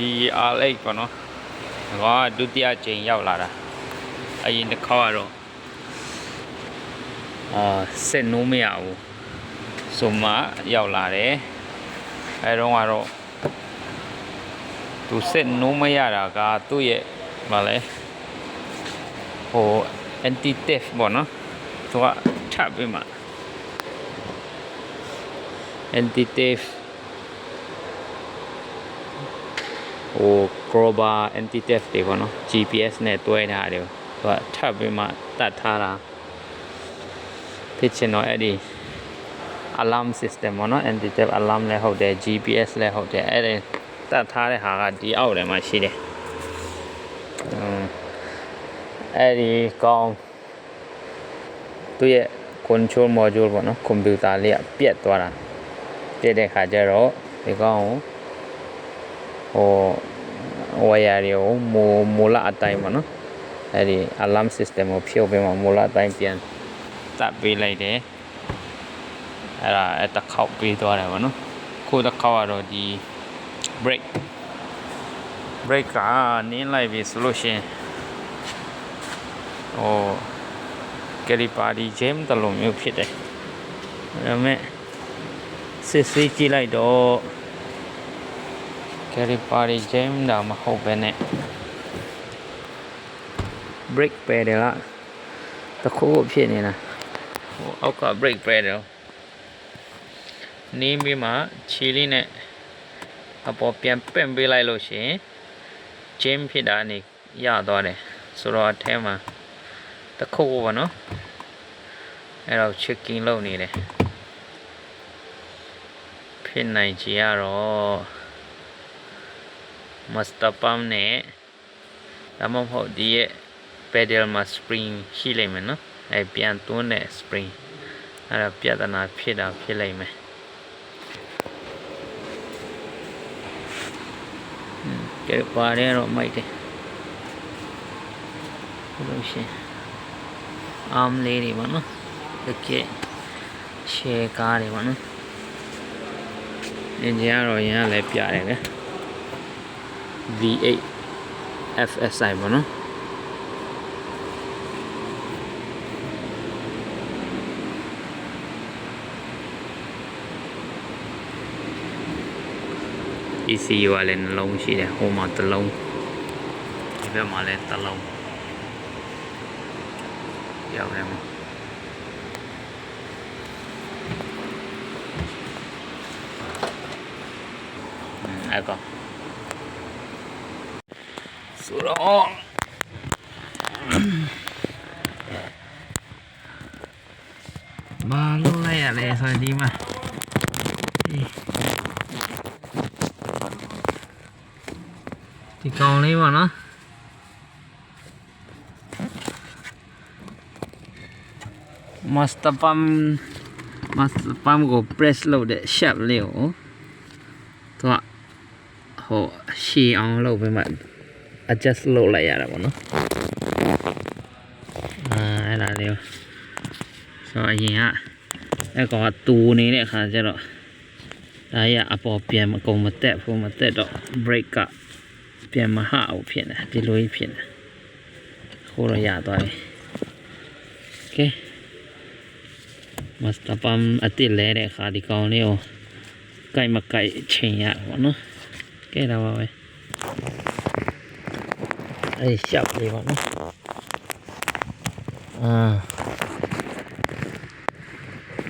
ဒီအားလိုက်ပေါ့နော်ငါဒုတိယကြိမ်ရောက်လာတာအရင်တစ်ခေါက်ကတော့စက်နိုးမရဘူးဆိုမှရောက်လာတယ်အဲတော့ကတော့သူစက်နိုးမရတာကသူ့ရဲ့ဗာလဲဟို anti theft ပေါ့နော်သူကထပ်ပြီးမှ anti theft ဟို crowbar anti theft တွေပေါ့နော် GPS နဲ့တွဲထားတယ်သူကထပ်ပြီးမှတတ်ထားတာဖြစ်ချင်တော့အဲ့ဒီ alarm system ပေါ့နော် anti theft alarm လည်းဟုတ်တယ် GPS လည်းဟုတ်တယ်အဲ့ဒါတတ်ထားတဲ့ဟာကဒီအောက်ထဲမှာရှိတယ်အဲ့ဒီကောင်းသူရဲ့ control module ပေါ့နော် computer လေးကပြတ်သွားတာပြတ်တဲ့ခါကျတော့ဒီကောင်းဟိုဝါယာတွေကိုမူလအတိုင်းပေါ့နော်အဲ့ဒီ alarm system ကိုဖြုတ်ပြီးမှမူလအတိုင်းပြန်တပ်ပေးလိုက်တယ်အဲ့ဒါတစ်ခေါက်ပေးသွားတယ်ပေါ့နော်ခုတစ်ခေါက်ကတော့ဒီ break ကနင်းလိုက်ပြီဆိုလို့ရှိရင်ဟိုကယ်လီပါဒီဂျမ်တလုံးမျိုးဖြစ်တယ်ဒါပေမဲ့စစ်ဆေးကြည့်လိုက်တော့ကယ်လီပါဒီဂျမ်ဒါမဟုတ်ပဲနဲ့ break pedal ကတခုဖြစ်နေတာဟိုအောက်က break pedal နေပြီးမှခြေလေးနဲ့အပေါ်ပြန်ပင့်ပေးလိုက်လို့ရှိရင်ဂျမ်ဖြစ်တာနေရသွားတယ်ဆိုတော့အထဲမှာတခုပေါ့နော်အဲ့တော့ checking လုပ်နေတယ်ဖြစ်နိုင်ချေရတော့ master pump နဲ့ဒါမှမဟုတ်ဒီရဲ့ pedal မှာ spring ရှိလိမ့်မယ်နော်အဲ့ပြန်သွင်းတဲ့ spring အဲ့ဒါပြဿနာဖြစ်လိမ့်မယ်ကဲပါတယ်တော့မိုက်တယ်လို့ရှိရင်arm လေးတွေပေါ့နော်တကယ် share ကားတွေပေါ့နော်အင်ဂျင်ကတော့ရမ်းလည်းပြတယ်ဗျ V8 FSI ပေါ့နော်ECU ကလည်းနှလုံးရှိတယ်ဟိုမှာတစ်လုံးဒီဘက်မှာလည်းတစ်လုံးရောက်တယ်မှာအဲ့ကောဆိုတော့ဘာလို့လဲရလဲဆိုဒီမှာဒီကောင်လေးပါနော်master pump ကို press လုပ်တဲ့ shaft လေးကိုသူကဟိုရှည်အောင်လုပ်ပြီးမှ adjust လုပ်လိုက်ရတာပေါ့နော်အဲ့ဒါလေးဆိုအရင်ကအဲ့ကောင်ကတူနေတဲ့အခါကျတော့ဒါရအပေါ်ပြန်မကုန်မတက်ဘူးမတက်တော့ brake ကပြန်မဟအောင်ဖြစ်နေဒီလိုကြီးဖြစ်နေခိုးရရသွားပြီ okay master pump အတိလဲတဲ့အခါဒီကောင်လေးကိုကြိုက်မကြိုက်ချိန်ရပါတော့နော်ကဲဒါပါပဲအဲ့ရှောက်လေးပါနော်